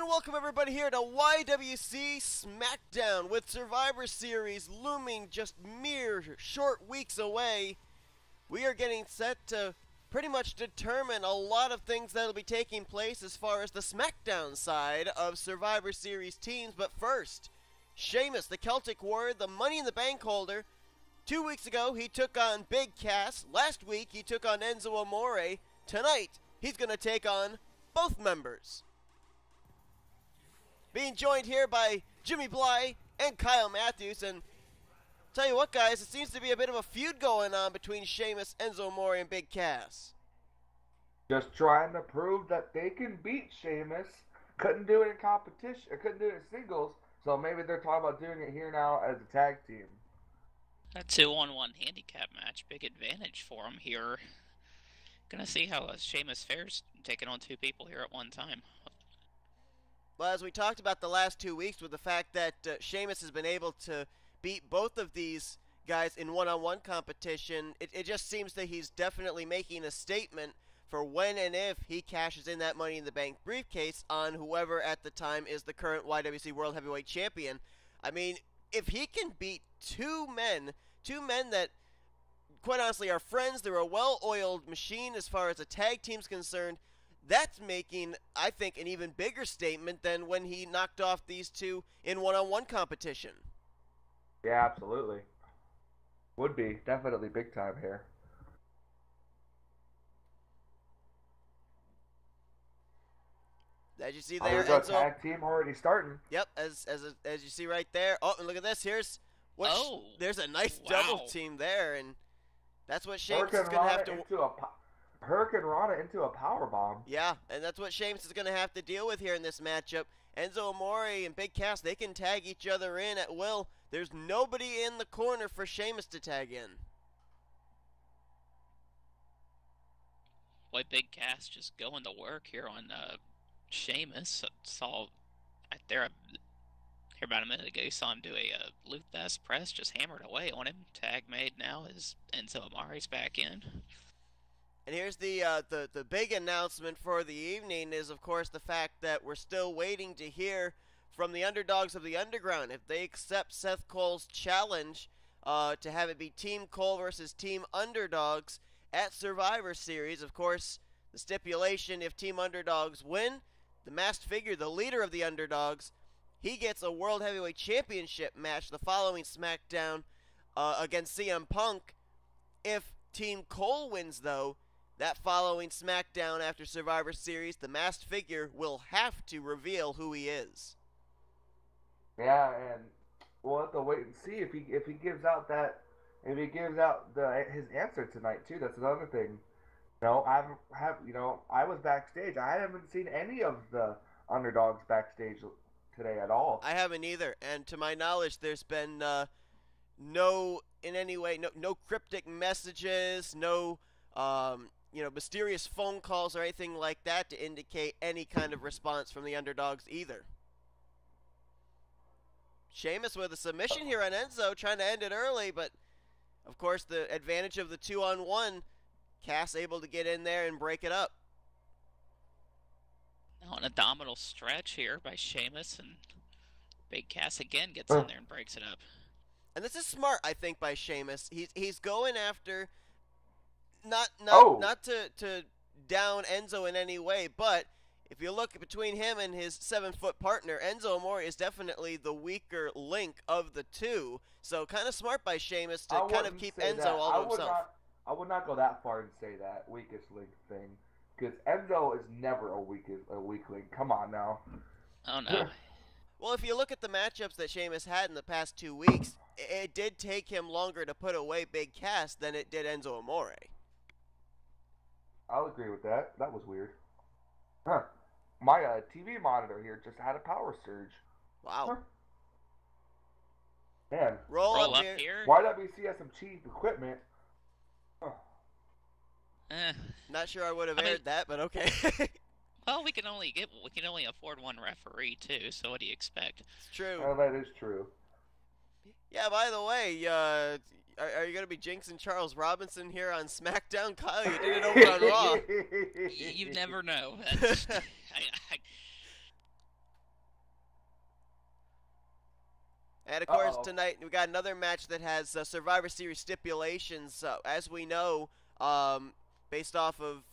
And welcome everybody here to y.W.c Smackdown. With Survivor Series looming just mere short weeks away, we are getting set to pretty much determine a lot of things that will be taking place as far as the Smackdown side of Survivor Series teams. But first, Sheamus, the Celtic Warrior, the Money in the Bank holder. 2 weeks ago, he took on Big Cass. Last week, he took on Enzo Amore. Tonight, he's going to take on both members. Being joined here by Jimmy Bly and Kyle Matthews. And tell you what, guys, it seems to be a bit of a feud going on between Sheamus, Enzo Amore, and Big Cass. Just trying to prove that they can beat Sheamus. Couldn't do it in competition, or couldn't do it in singles. So maybe they're talking about doing it here now as a tag team. A 2-on-1 handicap match, big advantage for him here. Gonna see how Sheamus fares taking on two people here at one time. Well, as we talked about the last 2 weeks with the fact that Sheamus has been able to beat both of these guys in one-on-one competition, it just seems that he's definitely making a statement for when and if he cashes in that Money in the Bank briefcase on whoever at the time is the current y.W.c World Heavyweight Champion. I mean, if he can beat two men that, quite honestly, are friends, they're a well-oiled machine as far as a tag team's concerned, that's making, I think, an even bigger statement than when he knocked off these two in one-on-one competition. Yeah, absolutely. Would be. Definitely big time here. As you see there, Enzo, tag team already starting. Yep, as you see right there. Oh, and look at this. Here's what. There's a nice double team there, and that's what Sheamus is going to have to. Hurricane Rana into a powerbomb. Yeah, and that's what Sheamus is going to have to deal with here in this matchup. Enzo Amore and Big Cass, they can tag each other in at will. There's nobody in the corner for Sheamus to tag in. Boy, Big Cass just going to work here on Sheamus. Saw right there about a minute ago, you saw him do a loop fast press, just hammered away on him. Tag made now as Enzo Amore's back in. And here's the big announcement for the evening is, of course, the fact that we're still waiting to hear from the Underdogs of the Underground if they accept Seth Cole's challenge to have it be Team Cole versus Team Underdogs at Survivor Series. Of course, the stipulation, if Team Underdogs win, the masked figure, the leader of the Underdogs, he gets a World Heavyweight Championship match the following SmackDown against CM Punk. If Team Cole wins, though, that following SmackDown after Survivor Series, the masked figure will have to reveal who he is. Yeah, and we'll have to wait and see if he gives out his answer tonight too. That's another thing. I was backstage. I haven't seen any of the Underdogs backstage today at all. I haven't either, and to my knowledge, there's been no cryptic messages, no mysterious phone calls or anything like that to indicate any kind of response from the Underdogs either. Sheamus with a submission here on Enzo, trying to end it early, but of course the advantage of the 2-on-1, Cass able to get in there and break it up. Now an abdominal stretch here by Sheamus, and Big Cass again gets in there and breaks it up. And this is smart, I think, by Sheamus. He's going after not to down Enzo in any way, but if you look between him and his 7-foot partner, Enzo Amore is definitely the weaker link of the two. So kind of smart by Sheamus to kind of keep Enzo all to himself. I would not go that far and say that weakest link thing, because Enzo is never a weak link. Come on now. Oh no. Well, if you look at the matchups that Sheamus had in the past 2 weeks, it did take him longer to put away Big Cass than it did Enzo Amore. I'll agree with that. That was weird. Huh. My TV monitor here just had a power surge. Wow. Huh. Man. Roll up here. y.W.c has some cheap equipment. Huh. Not sure I would have aired that, but okay. Well, we can only afford one referee too. So what do you expect? It's true. Oh, that is true. Yeah. By the way, Are you going to be jinxing Charles Robinson here on SmackDown? Kyle, you did it over on Raw. You never know. And, of course, tonight we got another match that has Survivor Series stipulations. As we know, based off of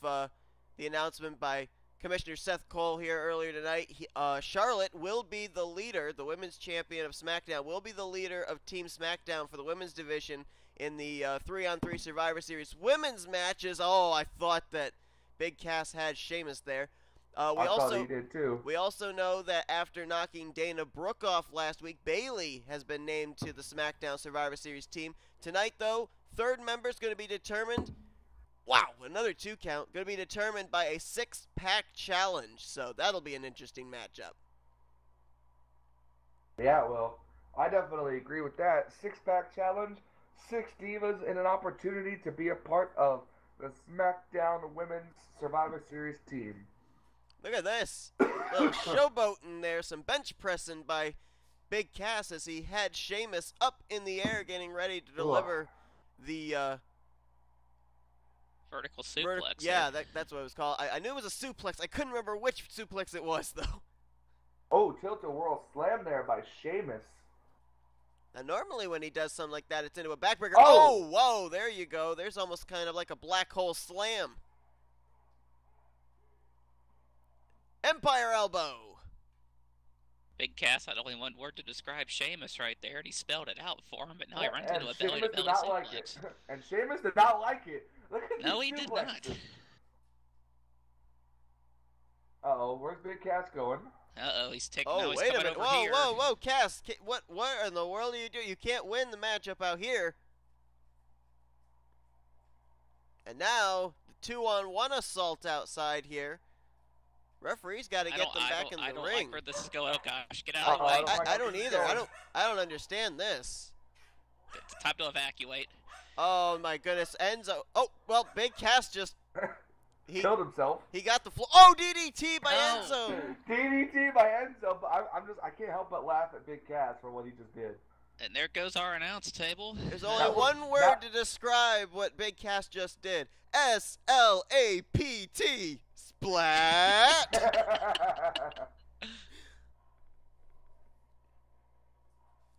the announcement by Commissioner Seth Cole here earlier tonight, Charlotte will be the leader, the women's champion of SmackDown, will be the leader of Team SmackDown for the women's division in the 3-on-3 Survivor Series women's matches. Oh, I thought that Big Cass had Sheamus there. I thought he did too. We also know that after knocking Dana Brooke off last week, Bayley has been named to the SmackDown Survivor Series team. Tonight, though, third member is going to be determined. Wow, another 2 count. Going to be determined by a 6-pack challenge. So that'll be an interesting matchup. Yeah, well, I definitely agree with that. 6-pack challenge, 6 divas, and an opportunity to be a part of the SmackDown Women's Survivor Series team. Look at this. Little showboating there. Some bench pressing by Big Cass as he had Sheamus up in the air getting ready to deliver the vertical suplex. Yeah, that's what it was called. I knew it was a suplex. I couldn't remember which suplex it was, though. Oh, Tilt-A-Whirl slam there by Sheamus. Now, normally when he does something like that, it's into a backbreaker. Oh! Whoa, there you go. There's almost kind of like a black hole slam. Empire Elbow. Big Cass had only one word to describe Sheamus right there, and he spelled it out for him, but now he runs and into a Sheamus belly-to-belly did not suplex. like it. And Sheamus did not like it. Look at No, these he did suplexes. not. Uh-oh, where's Big Cass going? Uh-oh, he's taking. Oh, no, he's wait a coming minute. over Whoa, here. whoa, Cass. What in the world are you doing? You can't win the matchup out here. And now, the 2-on-1 assault outside here. Referee's got to get them back in the ring. I don't like where this is going. Oh gosh, get out of the way. I don't either. I don't understand this. It's time to evacuate. Oh my goodness, Enzo. Oh well, Big Cass just He killed himself. He got the floor. Oh, DDT by Enzo. DDT by Enzo. But I can't help but laugh at Big Cass for what he just did. And there goes our announce table. There's only one word to describe what Big Cass just did. SLAPT. Splat.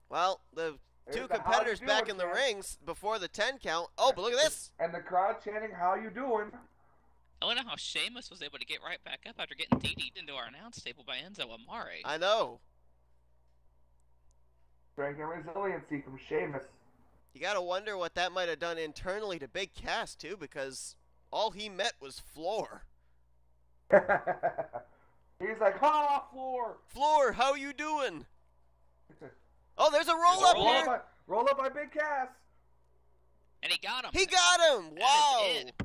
Well, the two competitors back in the rings before the 10 count. Oh, but look at this. And the crowd chanting, "How you doing?" I wonder how Sheamus was able to get right back up after getting DD'd into our announce table by Enzo Amore. I know. Strength and resiliency from Sheamus. You gotta wonder what that might have done internally to Big Cass, too, because all he met was floor. He's like, "Ha, floor! Floor, how you doing?" Oh, there's a roll-up here. Roll up by Big Cass. And he got him. He got him. Wow. That is it.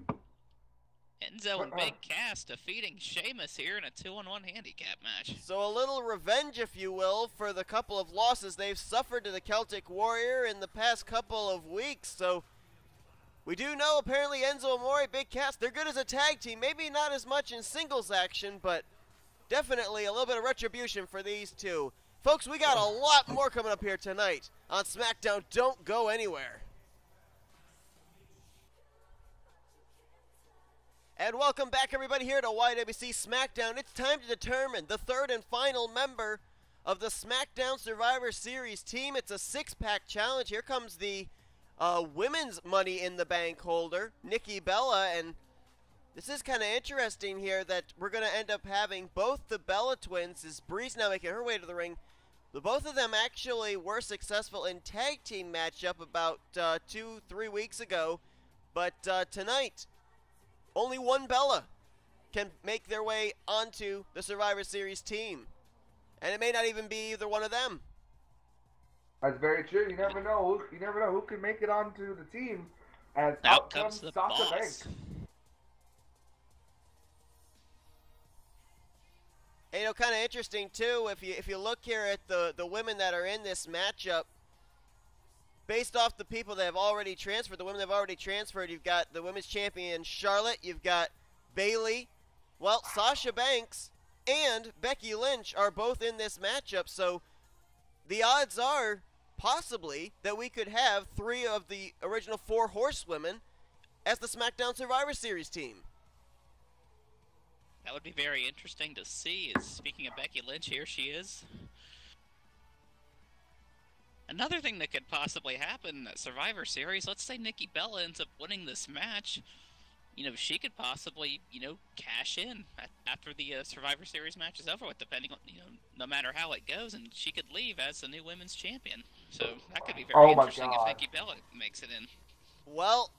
Enzo and Big Cass defeating Sheamus here in a 2-on-1 handicap match. So a little revenge, if you will, for the couple of losses they've suffered to the Celtic Warrior in the past couple of weeks. So we do know apparently Enzo Amore, Big Cass, they're good as a tag team. Maybe not as much in singles action, but definitely a little bit of retribution for these two. Folks, we got a lot more coming up here tonight on SmackDown. Don't go anywhere. And welcome back, everybody, here to y.W.c SmackDown. It's time to determine the third and final member of the SmackDown Survivor Series team. It's a 6-pack challenge. Here comes the women's Money in the Bank holder, Nikki Bella, and this is kind of interesting here that we're going to end up having both the Bella twins, as Bree's now making her way to the ring. Both of them actually were successful in tag team matchup about 2-3 weeks ago, but tonight, only one Bella can make their way onto the Survivor Series team. And it may not even be either one of them. That's very true. You never know. You never know who can make it onto the team. As out comes the Sasha boss. Banks. And, you know, kind of interesting, too, if you look here at the women that are in this matchup, based off the people that have already transferred, the women that have already transferred, you've got the women's champion Charlotte, you've got Bayley, well, Sasha Banks and Becky Lynch are both in this matchup, so the odds are possibly that we could have 3 of the original 4 horsewomen as the SmackDown Survivor Series team. That would be very interesting to see. Speaking of Becky Lynch, here she is. Another thing that could possibly happen at Survivor Series, let's say Nikki Bella ends up winning this match, she could possibly, cash in after the Survivor Series match is over with, depending on, no matter how it goes, and she could leave as the new women's champion. So that could be very Oh my interesting if God. Nikki Bella makes it in. Well,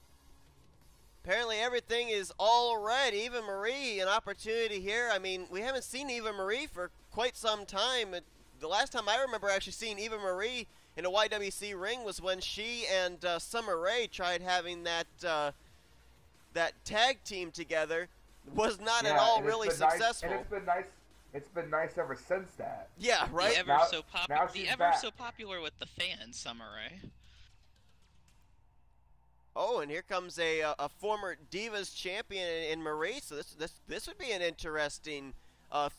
apparently everything is all right. Eva Marie, an opportunity here. I mean, we haven't seen Eva Marie for quite some time. The last time I remember actually seeing Eva Marie in a y.W.c ring was when she and Summer Rae tried having that tag team together. Was not at all really successful. Nice, and it's been nice ever since that. Yeah, right? The ever so popular with the fans, Summer Rae. Oh, and here comes a former Divas champion in Marie. So this would be an interesting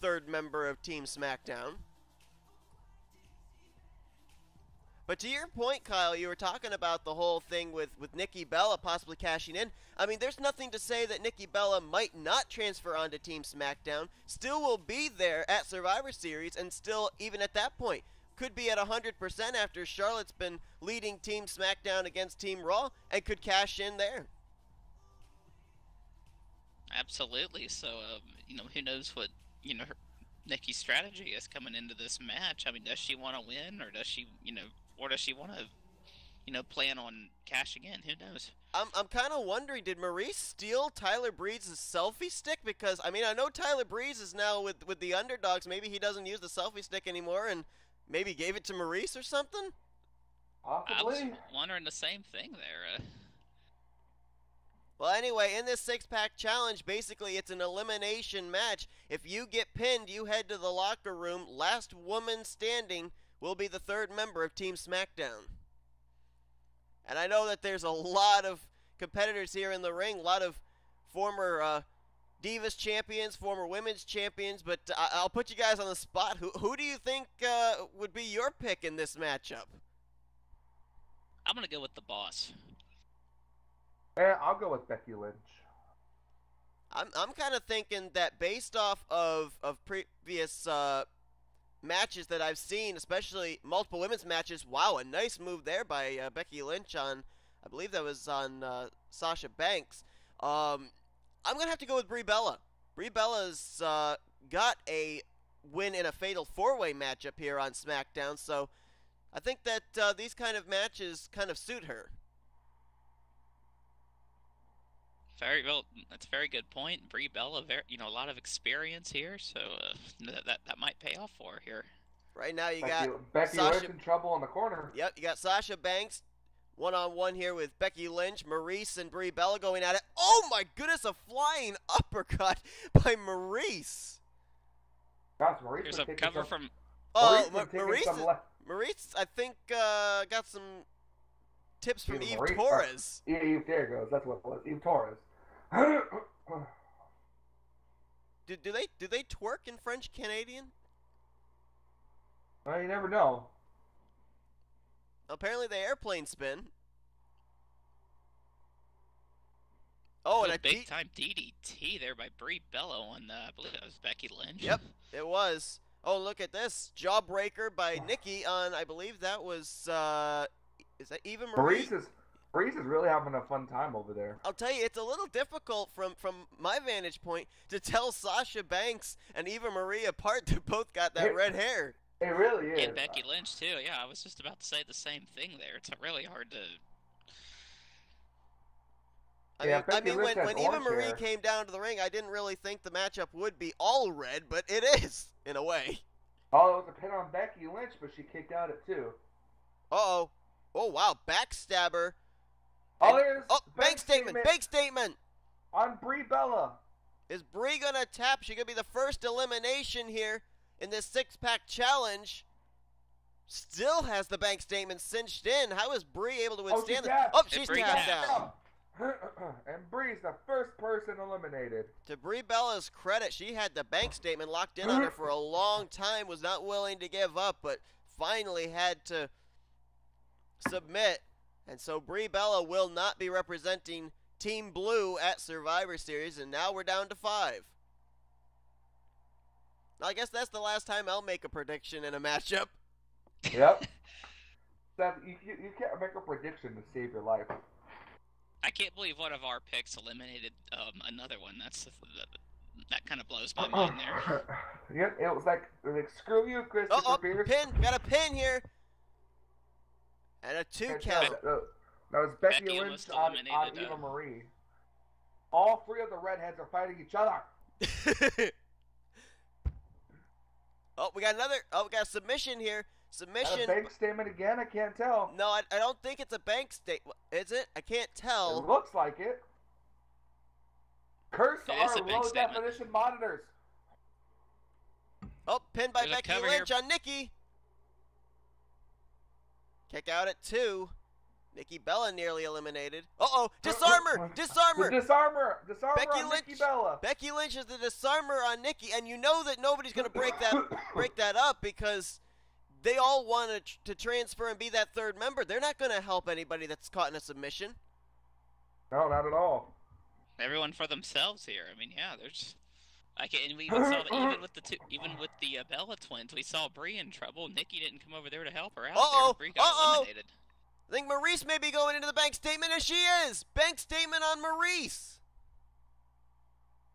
third member of Team SmackDown. But to your point, Kyle, you were talking about the whole thing with Nikki Bella possibly cashing in. I mean, there's nothing to say that Nikki Bella might not transfer onto Team SmackDown. Still will be there at Survivor Series, and still, even at that point, could be at 100% after Charlotte's been leading Team SmackDown against Team Raw, and could cash in there. Absolutely. So, who knows what, Nikki's strategy is coming into this match. I mean, does she want to win, or does she, or does she want to, plan on cashing in? Who knows? I'm kind of wondering, did Maurice steal Tyler Breeze's selfie stick? Because, I mean, I know Tyler Breeze is now with the Underdogs. Maybe he doesn't use the selfie stick anymore and maybe gave it to Maurice or something? Possibly. I was wondering the same thing there. Well, anyway, in this six-pack challenge, basically it's an elimination match. If you get pinned, you head to the locker room. Last woman standing will be the third member of Team SmackDown. And I know that there's a lot of competitors here in the ring, a lot of former Divas champions, former women's champions, but I'll put you guys on the spot. Who do you think would be your pick in this matchup? I'm going to go with the Boss. Yeah, I'll go with Becky Lynch. I'm kind of thinking that based off of previous matches that I've seen, especially multiple women's matches. Wow, a nice move there by Becky Lynch on, I believe that was on Sasha Banks. I'm going to have to go with Brie Bella. Brie Bella's got a win in a fatal four-way matchup here on SmackDown, so I think that these kind of matches kind of suit her. Very well. That's a very good point. Brie Bella, a lot of experience here, so that might pay off for her here. Right now, you got Becky Sasha, Lynch in trouble in the corner. Yep, you got Sasha Banks one-on-one here with Becky Lynch, Maurice, and Brie Bella going at it. Oh my goodness, a flying uppercut by Maurice. Gosh, Maurice. There's a cover from. Oh, Maurice, I think got some tips from Eve Torres. Eve, there it goes. That's what it was. Eve Torres. Do they twerk in French Canadian? Well, you never know. Apparently they airplane spin. Oh, and a big time DDT there by Brie Bella on I believe that was Becky Lynch. Yep, it was. Oh, look at this jawbreaker by Nikki on, I believe that was is that Eva Marie? Maurice is really having a fun time over there. I'll tell you, it's a little difficult from my vantage point to tell Sasha Banks and Eva Marie apart. They both got that red hair. It really is. And Becky Lynch, too. Yeah, I was just about to say the same thing there. It's really hard to... I mean when Eva Marie came down to the ring, I didn't really think the matchup would be all red, but it is, in a way. Oh, it was a pin on Becky Lynch, but she kicked out at 2. Uh-oh. Oh, wow, backstabber. Oh, there's bank statement. Bank statement. On Brie Bella. Is Brie going to tap? She going to be the first elimination here in this six-pack challenge. Still has the bank statement cinched in. How is Brie able to withstand this? Oh, she's tapped out. And Brie's the first person eliminated. To Brie Bella's credit, she had the bank statement locked in on her for a long time, was not willing to give up, but finally had to submit. And so Brie Bella will not be representing Team Blue at Survivor Series, and now we're down to 5. I guess that's the last time I'll make a prediction in a matchup. Yep. Seth, you can't make a prediction to save your life. I can't believe one of our picks eliminated another one. That kind of blows my mind there. Yeah, it was like screw you, Christopher Pierce. Pin! Got a pin here! And a 2 count. That was Becky Becky Lynch almost on eliminated, Eva Marie. All three of the redheads are fighting each other. Oh, we got another. Oh, we got a submission here. Submission. A bank statement again? I can't tell. No, I don't think it's a bank statement. Is it? I can't tell. It looks like it. Curse our bank low statement. definition monitors. Oh, pinned by There's a Becky cover Lynch here. on Nikki. Kick out at 2. Nikki Bella nearly eliminated. Uh-oh, disarmer! Disarmer! Disarmer Becky on Lynch. Nikki Bella. Becky Lynch is the disarmer on Nikki, and you know that nobody's going to break that up because they all want to transfer and be that third member. They're not going to help anybody that's caught in a submission. No, not at all. Everyone for themselves here. I mean, yeah, there's. And we even saw that even with the Bella twins, we saw Brie in trouble. Nikki didn't come over there to help her out. Uh-oh, Brie got eliminated. I think Maurice may be going into the bank statement, as she is. Bank statement on Maurice.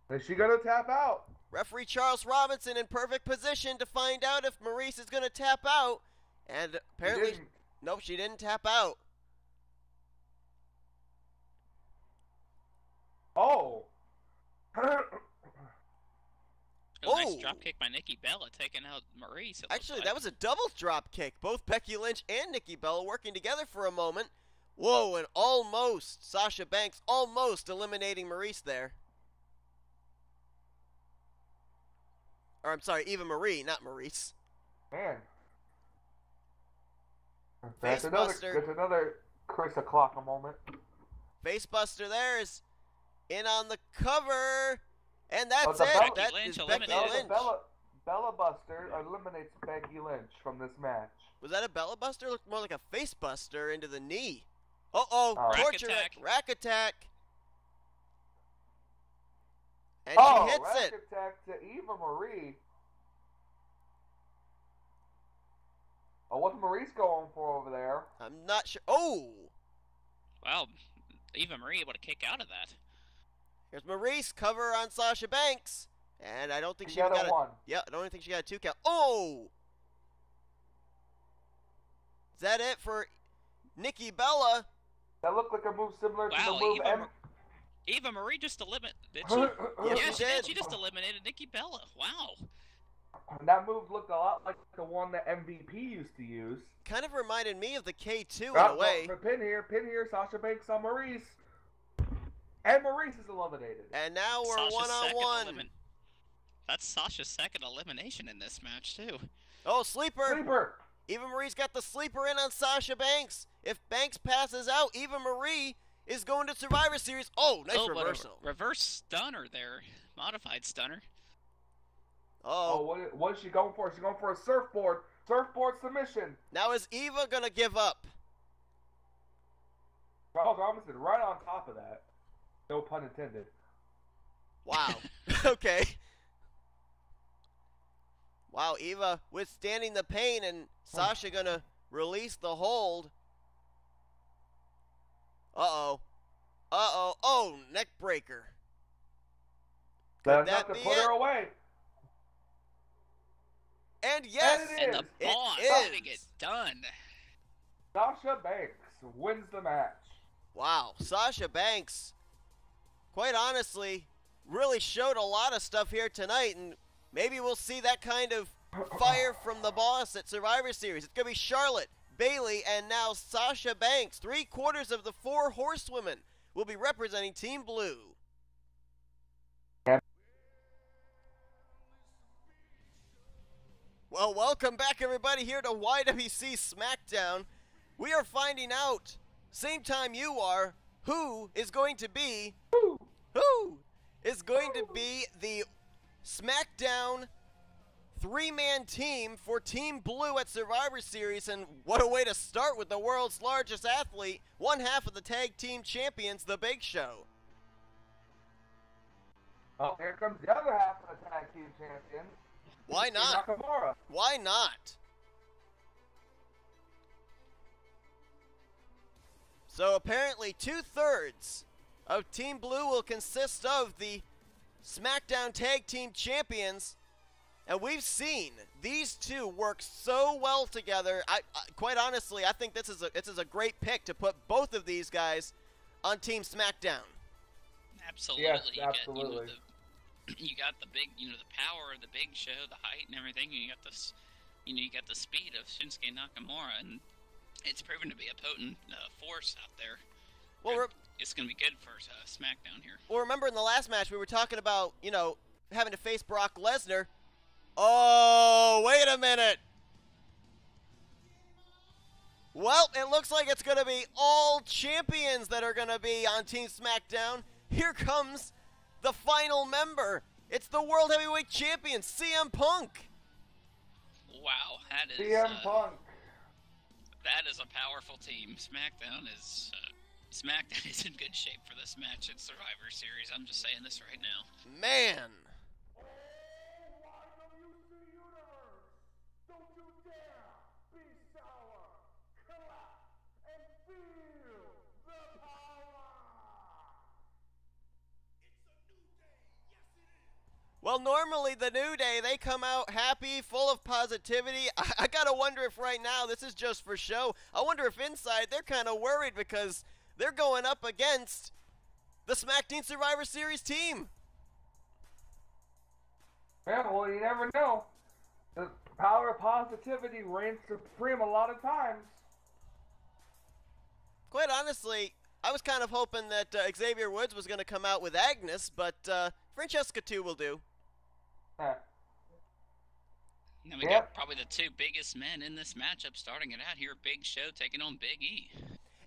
Is she gonna tap out? Referee Charles Robinson in perfect position to find out if Maurice is going to tap out. And apparently, nope, she didn't tap out. Oh. Nice drop kick by Nikki Bella, taking out Maurice. Actually, that was a double drop kick. Both Becky Lynch and Nikki Bella working together for a moment. Whoa, and almost Sasha Banks almost eliminating Maurice there. Or I'm sorry, Eva Marie, not Maurice. Man. That's Facebuster. another Chris o'clock moment. Facebuster there is in on the cover. And that's the it. Becky That Lynch is eliminated. Becky Lynch. Bella Buster eliminates Becky Lynch from this match. Was that a Bella Buster? Looked more like a face buster into the knee. Uh-oh, torture rack attack. And she hits rack it. Attack to Eva Marie. Oh, what's Maurice going for over there? I'm not sure. Oh! Wow, Eva Marie able to kick out of that. Here's Maurice, cover on Sasha Banks. And I don't think she got got a 1. Yeah, I don't think she got a 2 count. Oh! Is that it for Nikki Bella? That looked like a move similar to the move Eva Marie just eliminated. Did she? Yes, she did. She just eliminated Nikki Bella. Wow. That move looked a lot like the one that MVP used to use. Kind of reminded me of the K2 in a way. Pin here, Sasha Banks on Maurice. And Maurice is eliminated. And now we're Sasha's one-on-one. That's Sasha's second elimination in this match, too. Oh, sleeper. Sleeper. Eva Marie's got the sleeper in on Sasha Banks. If Banks passes out, Eva Marie is going to Survivor Series. Oh, nice reversal. Reverse stunner there. Modified stunner. Oh, what is she going for? She's going for a surfboard. Surfboard submission. Now is Eva going to give up? Charles Robinson right on top of that. No pun intended. Wow. Okay. Wow, Eva withstanding the pain, and Sasha going to release the hold. Uh-oh. Uh-oh. Oh, neck breaker. Could that be put her away. And yes, and the boss getting it done. Sasha Banks wins the match. Wow, Sasha Banks, quite honestly, really showed a lot of stuff here tonight, and maybe we'll see that kind of fire from the boss at Survivor Series. It's going to be Charlotte, Bayley, and now Sasha Banks. 3/4 of the 4 horsewomen will be representing Team Blue. Well, welcome back, everybody, here to y.W.c Smackdown. We are finding out, same time you are, who is going to be the Smackdown 3-man team for Team Blue at Survivor Series. And what a way to start with the world's largest athlete, one half of the tag team champions, The Big Show. Oh, here comes the other half of the tag team champions. Why not? Nakamura. Why not? So apparently 2/3 of Team Blue will consist of the SmackDown Tag Team Champions. And we've seen these two work so well together. I quite honestly, I think this is a great pick to put both of these guys on Team SmackDown. Absolutely. Yes, absolutely. You got the big, the power of the Big Show, the height and everything. You got this, you got the speed of Shinsuke Nakamura, and it's proven to be a potent force out there. Well, it's going to be good for SmackDown here. Well, remember in the last match we were talking about, having to face Brock Lesnar. Oh, wait a minute. Well, it looks like it's going to be all champions that are going to be on Team SmackDown. Here comes the final member. It's the World Heavyweight Champion, CM Punk. Wow, that is CM Punk. That is a powerful team. SmackDown is in good shape for this match at Survivor Series. I'm just saying this right now. Man. Well, normally the New Day, they come out happy, full of positivity. I gotta wonder if right now this is just for show. I wonder if inside they're kind of worried because they're going up against the SmackDown Survivor Series team. Yeah, well, you never know. The power of positivity reigns supreme a lot of times. Quite honestly, I was kind of hoping that Xavier Woods was going to come out with Agnes, but Francesca too will do. Now we got probably the two biggest men in this matchup starting it out here. Big Show taking on Big E.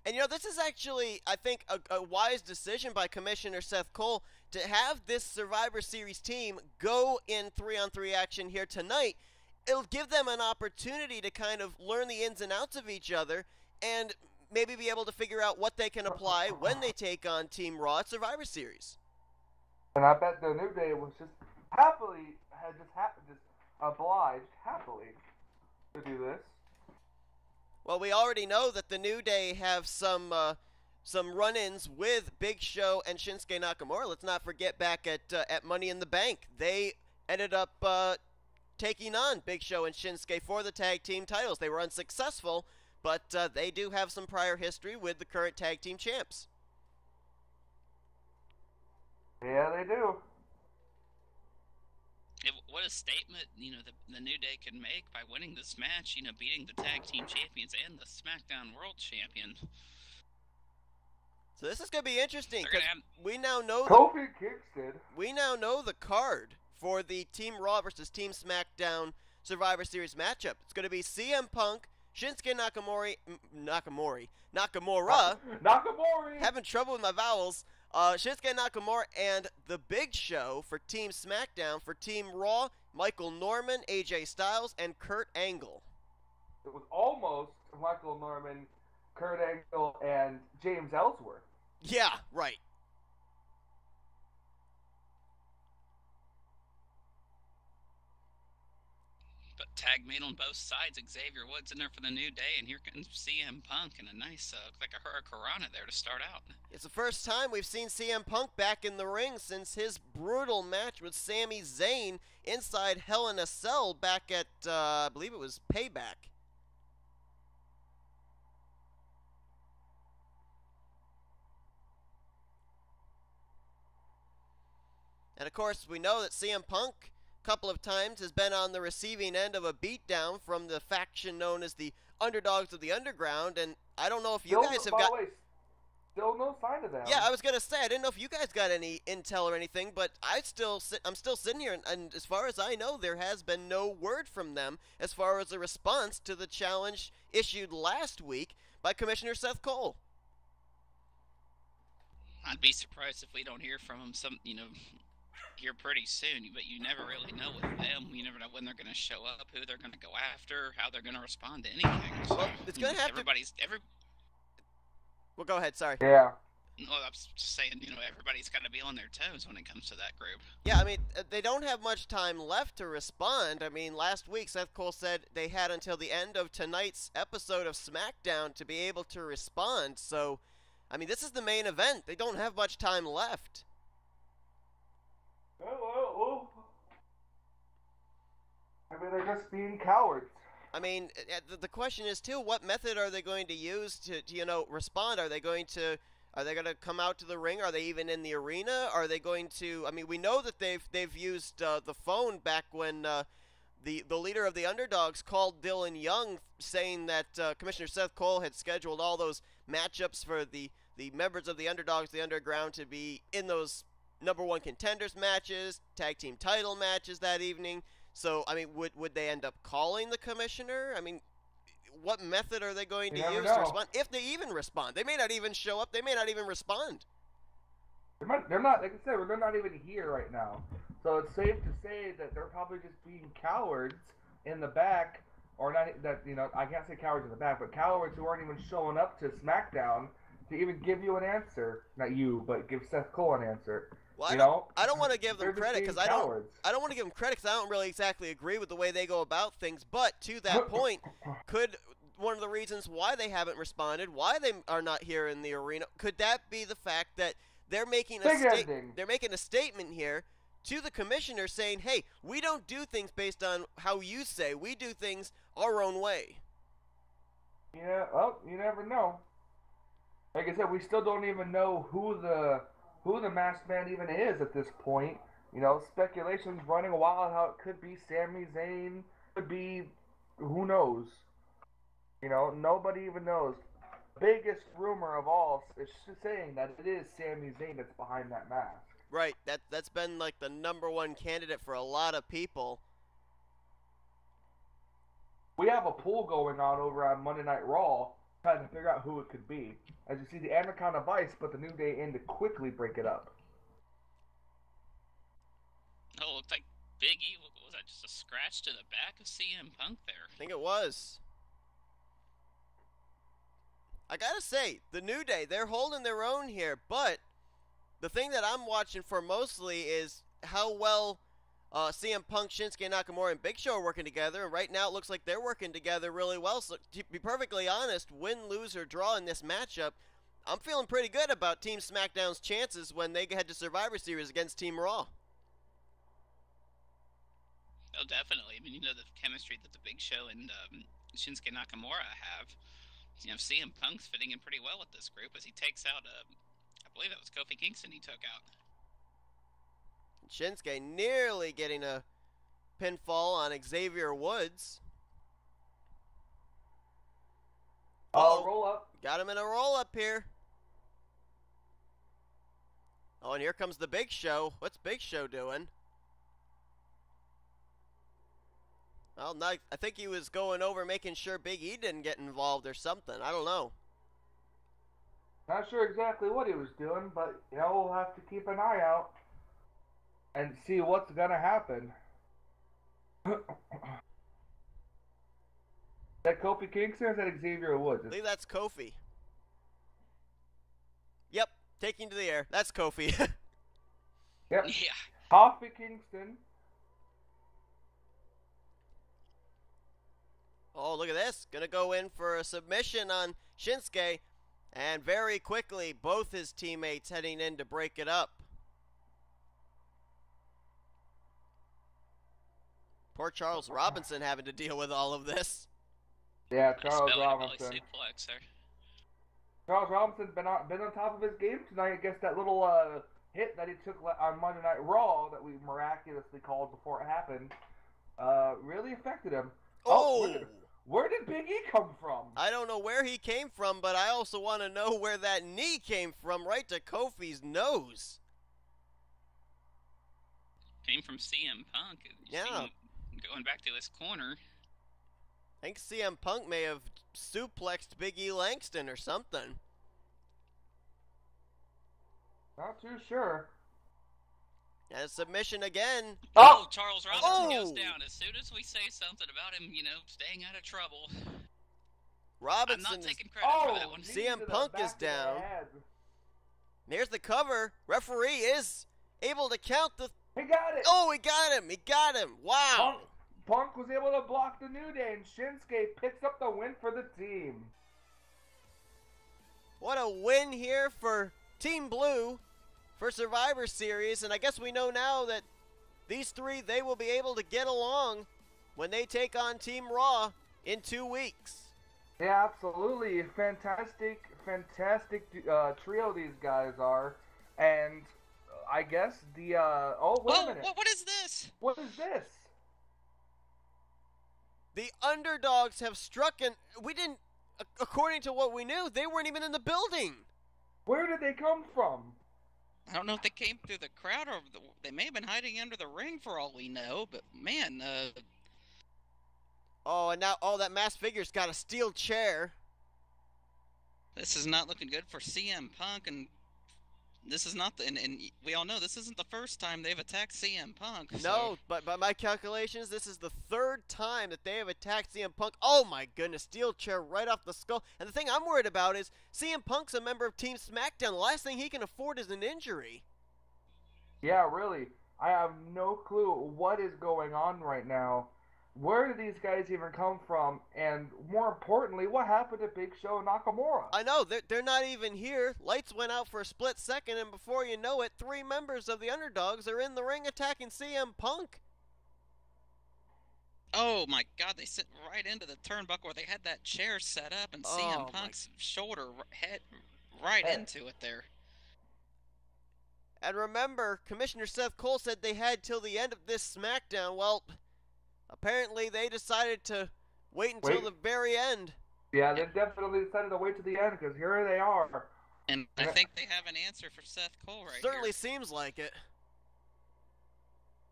And this is actually, I think, a wise decision by Commissioner Seth Cole to have this Survivor Series team go in 3-on-3 action here tonight. It'll give them an opportunity to kind of learn the ins and outs of each other and maybe be able to figure out what they can apply when they take on Team Raw at Survivor Series. And I bet the New Day was just obliged happily to do this. Well, we already know that the New Day have some run-ins with Big Show and Shinsuke Nakamura. Let's not forget back at Money in the Bank, they ended up taking on Big Show and Shinsuke for the tag team titles. They were unsuccessful, but they do have some prior history with the current tag team champs. Yeah, they do. What a statement, the New Day can make by winning this match, beating the tag team champions and the SmackDown World Champion. So this is going to be interesting because we now know Kofi Kingston. We now know the card for the Team Raw versus Team SmackDown Survivor Series matchup. It's going to be CM Punk, Shinsuke Nakamura. Having trouble with my vowels. Shinsuke Nakamura and the Big Show for Team SmackDown. For Team Raw, Michael Norman, AJ Styles, and Kurt Angle. It was almost Michael Norman, Kurt Angle, and James Ellsworth. Yeah, right. But tag made on both sides. Xavier Woods in there for the New Day, and here comes CM Punk and a nice, like a Hurricanrana there to start out. It's the first time we've seen CM Punk back in the ring since his brutal match with Sami Zayn inside Hell in a Cell back at, I believe it was Payback. And of course, we know that CM Punk couple of times has been on the receiving end of a beatdown from the faction known as the Underdogs of the Underground, and I don't know if you guys have got... Still no sign of that. Yeah, I was going to say, I didn't know if you guys got any intel or anything, but I'm still sitting here, and as far as I know, there has been no word from them as far as a response to the challenge issued last week by Commissioner Seth Cole. I'd be surprised if we don't hear from them here pretty soon, but you never really know with them. You never know when they're going to show up, who they're going to go after, how they're going to respond to anything. So, well, it's going to have Well, go ahead, sorry. Yeah. Well, I was just saying, everybody's got to be on their toes when it comes to that group. Yeah, I mean, they don't have much time left to respond. I mean, last week, Seth Cole said they had until the end of tonight's episode of Smackdown to be able to respond, so I mean, this is the main event. They don't have much time left. Oh. I mean, they're just being cowards. I mean, the question is too: what method are they going to use to respond? Are they going to come out to the ring? Are they even in the arena? Are they going to? I mean, we know that they've used the phone back when the leader of the Underdogs called Dylan Young, saying that Commissioner Seth Cole had scheduled all those matchups for the members of the Underdogs, the Underground, to be in those #1 contenders matches, tag team title matches that evening. So, I mean, would they end up calling the commissioner? I mean, what method are they going to use to respond? If they even respond. They may not even show up. They may not even respond. They're not, like I said, they're not even here right now. So it's safe to say that they're probably just being cowards in the back, or not, that, I can't say cowards in the back, but cowards who aren't even showing up to Smackdown to even give you an answer. Not you, but give Seth Cole an answer. Well, I don't want to give them credit because I don't want to give them credit because I don't really exactly agree with the way they go about things. But to that point, could one of the reasons why they haven't responded, why they are not here in the arena, could that be the fact that they're making a statement here to the commissioner saying, "Hey, we don't do things based on how you say. We do things our own way." Yeah. Well, you never know. Like I said, we still don't even know who the masked man even is at this point. Speculation's running wild how it could be Sami Zayn, could be, who knows. Nobody even knows. Biggest rumor of all is saying that it is Sami Zayn that's behind that mask. Right, that's been like the #1 candidate for a lot of people. We have a poll going on over on Monday Night Raw, trying to figure out who it could be. As you see, the Anaconda Vice put the New Day in to quickly break it up. Oh, it looked like Big E. Was that just a scratch to the back of CM Punk there? I think it was. I gotta say, the New Day, they're holding their own here, but the thing that I'm watching for mostly is how well CM Punk, Shinsuke Nakamura, and Big Show are working together, and right now it looks like they're working together really well. So, to be perfectly honest, win, lose, or draw in this matchup, I'm feeling pretty good about Team SmackDown's chances when they head to Survivor Series against Team Raw. Oh, definitely. I mean, the chemistry that the Big Show and Shinsuke Nakamura have. CM Punk's fitting in pretty well with this group as he takes out, I believe that was Kofi Kingston he took out. Shinsuke nearly getting a pinfall on Xavier Woods. Roll up. Got him in a roll up here. Oh, and here comes the Big Show. What's Big Show doing? Well, no, I think he was going over making sure Big E didn't get involved or something. I don't know. Not sure exactly what he was doing, but, we'll have to keep an eye out and see what's going to happen. Is that Kofi Kingston or is that Xavier Woods? I believe that's Kofi. Yep, taking to the air. That's Kofi. Yep. Yeah. Kofi Kingston. Oh, look at this. Gonna go in for a submission on Shinsuke. And very quickly, both his teammates heading in to break it up. Poor Charles Robinson having to deal with all of this. Yeah, Charles Robinson. Suplex there. Charles Robinson's been on top of his game tonight. I guess that little hit that he took on Monday Night Raw that we miraculously called before it happened really affected him. Oh! Where did Big E come from? I don't know where he came from, but I also want to know where that knee came from, right to Kofi's nose. Came from CM Punk. Yeah. Going back to his corner. I think CM Punk may have suplexed Big E Langston or something. Not too sure. And a submission again. Oh, Charles Robinson goes down. As soon as we say something about him, staying out of trouble. Robinson I'm not taking credit for that one. CM Punk is down. There's the cover. Referee is able to count the... He got it! Oh, he got him! He got him! Wow! Punk was able to block the New Day, and Shinsuke picks up the win for the team. What a win here for Team Blue for Survivor Series. And I guess we know now that these three, they will be able to get along when they take on Team Raw in 2 weeks. Yeah, absolutely. Fantastic trio these guys are. And I guess the, oh, wait a minute. What is this? What is this? The Underdogs have struck, and we didn't, according to what we knew, they weren't even in the building. Where did they come from? I don't know if they came through the crowd or they may have been hiding under the ring for all we know, but man, Oh, and now, that masked figure's got a steel chair. this is not looking good for CM Punk, and this is not and we all know this isn't the first time they've attacked CM Punk. No, So. but by my calculations, this is the 3rd time that they have attacked CM Punk. Oh my goodness, steel chair right off the skull. And the thing I'm worried about is CM Punk's a member of Team Smackdown. The last thing he can afford is an injury. Yeah, really. I have no clue what is going on right now. Where did these guys even come from? And more importantly, what happened to Big Show and Nakamura? I know, they're not even here. Lights went out for a split second, and before you know it, 3 members of the Underdogs are in the ring attacking CM Punk. Oh my God! They sit right into the turnbuckle where they had that chair set up, and CM Punk's shoulder head right into it there. And remember, Commissioner Seth Cole said they had till the end of this SmackDown. Well, apparently they decided to wait until the very end. Yeah, they definitely decided to wait to the end because here they are. And I think they have an answer for Seth Cole right Certainly here. seems like it.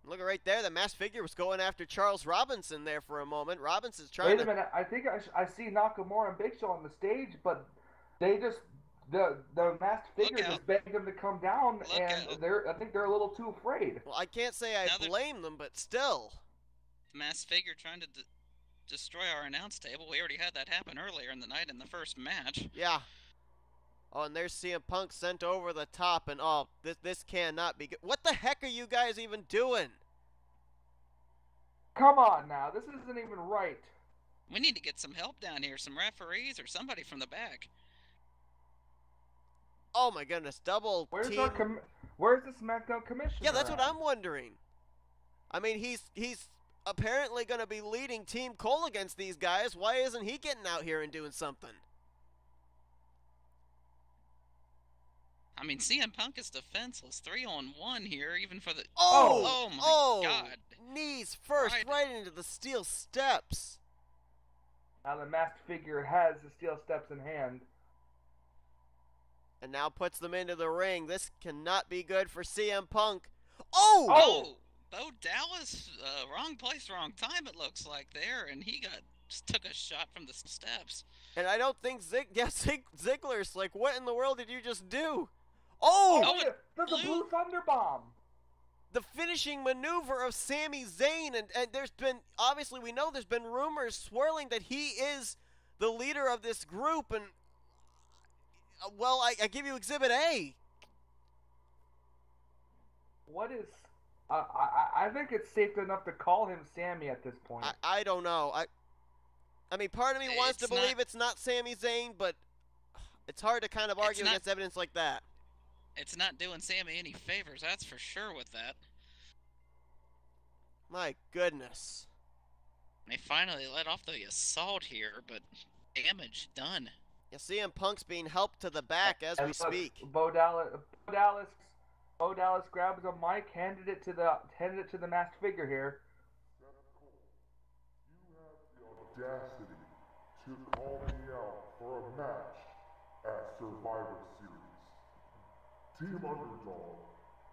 Look right there, the masked figure was going after Charles Robinson there for a moment. Robinson's trying to... Wait a minute, I think I see Nakamura and Big Show on the stage, but they just... The masked figure just begged them to come down, and I think they're a little too afraid. Well, I can't say I blame them, but still. Masked figure trying to destroy our announce table. We already had that happen earlier in the night in the first match. Yeah. Oh, and there's CM Punk sent over the top, and this cannot be good. What the heck are you guys even doing? Come on now, this isn't even right. We need to get some help down here, some referees or somebody from the back. Oh my goodness, double Where's team. Where's the SmackDown commissioner? Yeah, that's what I'm wondering. I mean, he's apparently going to be leading Team Cole against these guys. Why isn't he getting out here and doing something? I mean, CM Punk is defenseless. 3-on-1 here, even for the... Oh my God. Knees first, right into the steel steps. Now the masked figure has the steel steps in hand. And now puts them into the ring. This cannot be good for CM Punk. Oh! Bo Dallas, wrong place, wrong time, it looks like there, and he just took a shot from the steps. And I don't think Ziggler's like, what in the world did you just do? There's a blue thunder bomb. The finishing maneuver of Sami Zayn, and there's been, obviously we know there's been rumors swirling that he is the leader of this group, and, well, I give you Exhibit A. What is... I think it's safe enough to call him Sammy at this point. I don't know. I mean, part of me wants to believe it's not Sami Zayn, but it's hard to kind of argue against evidence like that. It's not doing Sammy any favors, that's for sure with that. My goodness. They finally let off the assault here, but damage done. Yeah, CM Punk's being helped to the back as we speak. Bo Dallas grabs a mic, handed it to the masked figure here. You have the audacity to call me out for a match at Survivor Series. Team Underdog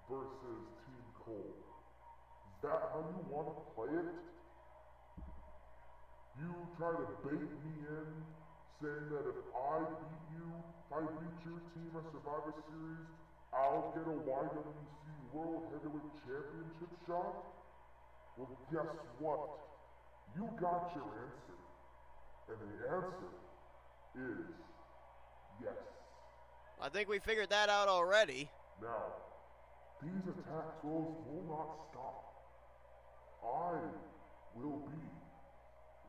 versus Team Cole. Is that how you want to play it? You try to bait me in, saying that if I beat your team at Survivor Series, I'll get a y.W.c World Heavyweight Championship shot? Well, guess what? You got your answer. And the answer is yes. I think we figured that out already. Now, these attack throws will not stop. I will be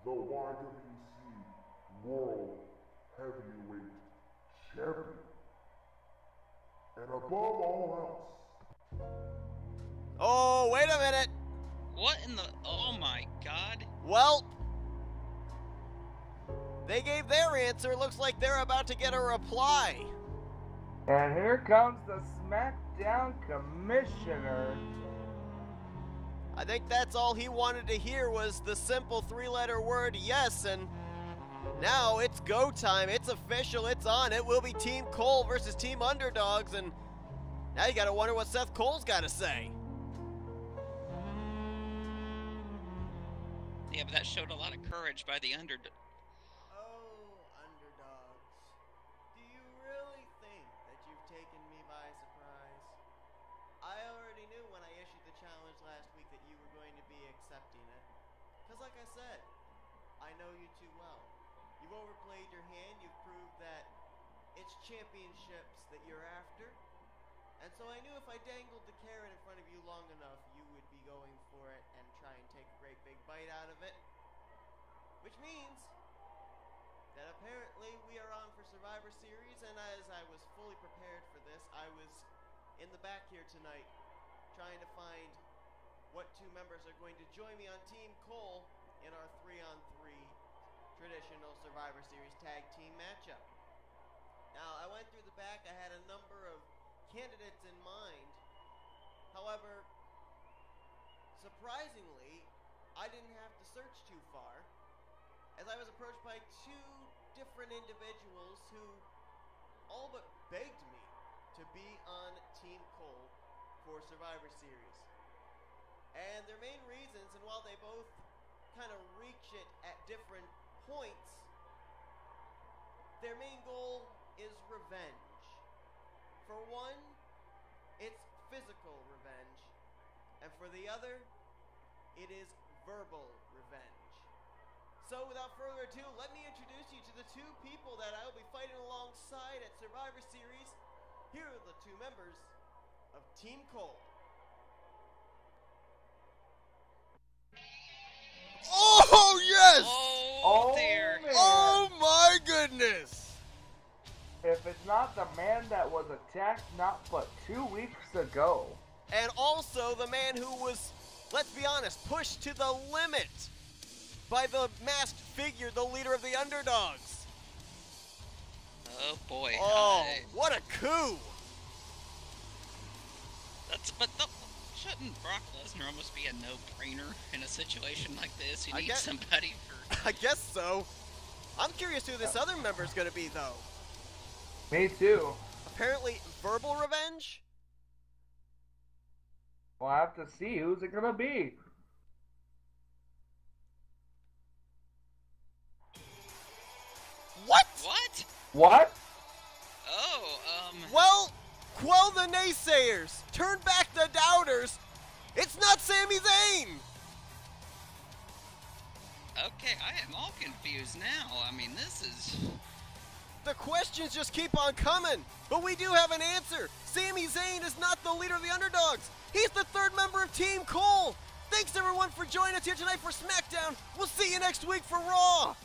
the y.W.c World Heavyweight champion. And above all else, Oh, wait a minute. What in the... Oh my god. Well, they gave their answer. Looks like they're about to get a reply. And here comes the SmackDown commissioner. I think that's all he wanted to hear was the simple three-letter word yes, and now it's go time. It's official. It's on. It will be Team Cole versus Team Underdogs, and now you gotta wonder what Seth Cole's gotta say. Yeah, but that showed a lot of courage by the Underdogs. Oh, Underdogs. Do you really think that you've taken me by surprise? I already knew when I issued the challenge last week that you were going to be accepting it. Because like I said, I know you too well. You've overplayed your hand. You've proved that it's championships that you're after. And so I knew if I dangled the carrot in front of you long enough, you would be going for it and try and take a great big bite out of it. Which means that apparently we are on for Survivor Series, and as I was fully prepared for this, I was in the back here tonight trying to find what two members are going to join me on Team Cole in our 3-on-3 traditional Survivor Series tag team matchup. Now, I went through the back. I had a number of candidates in mind. However, surprisingly, I didn't have to search too far, as I was approached by two different individuals who all but begged me to be on Team Cole for Survivor Series. And their main reasons, and while they both kind of reach it at different points, their main goal is revenge. For one, it's physical revenge, and for the other, it is verbal revenge. So without further ado, let me introduce you to the two people that I will be fighting alongside at Survivor Series. Here are the two members of Team Cole. Oh, yes! Oh, dear. Man. Oh, my goodness! If it's not the man that was attacked not but 2 weeks ago. And also the man who was, let's be honest, pushed to the limit by the masked figure, the leader of the Underdogs. Oh, boy. Oh, what a coup! Shouldn't Brock Lesnar almost be a no-brainer in a situation like this? You I need guess- somebody for... I guess so. I'm curious who this other member's gonna be, though. Me too. Apparently, verbal revenge? We'll have to see who's it gonna be. What? What? What? Oh, Well, quell the naysayers. Turn back the doubters. It's not Sami Zayn. Okay, I am all confused now. I mean, this is... The questions just keep on coming, but we do have an answer. Sami Zayn is not the leader of the Underdogs. He's the third member of Team Cole. Thanks everyone for joining us here tonight for Smackdown. We'll see you next week for Raw.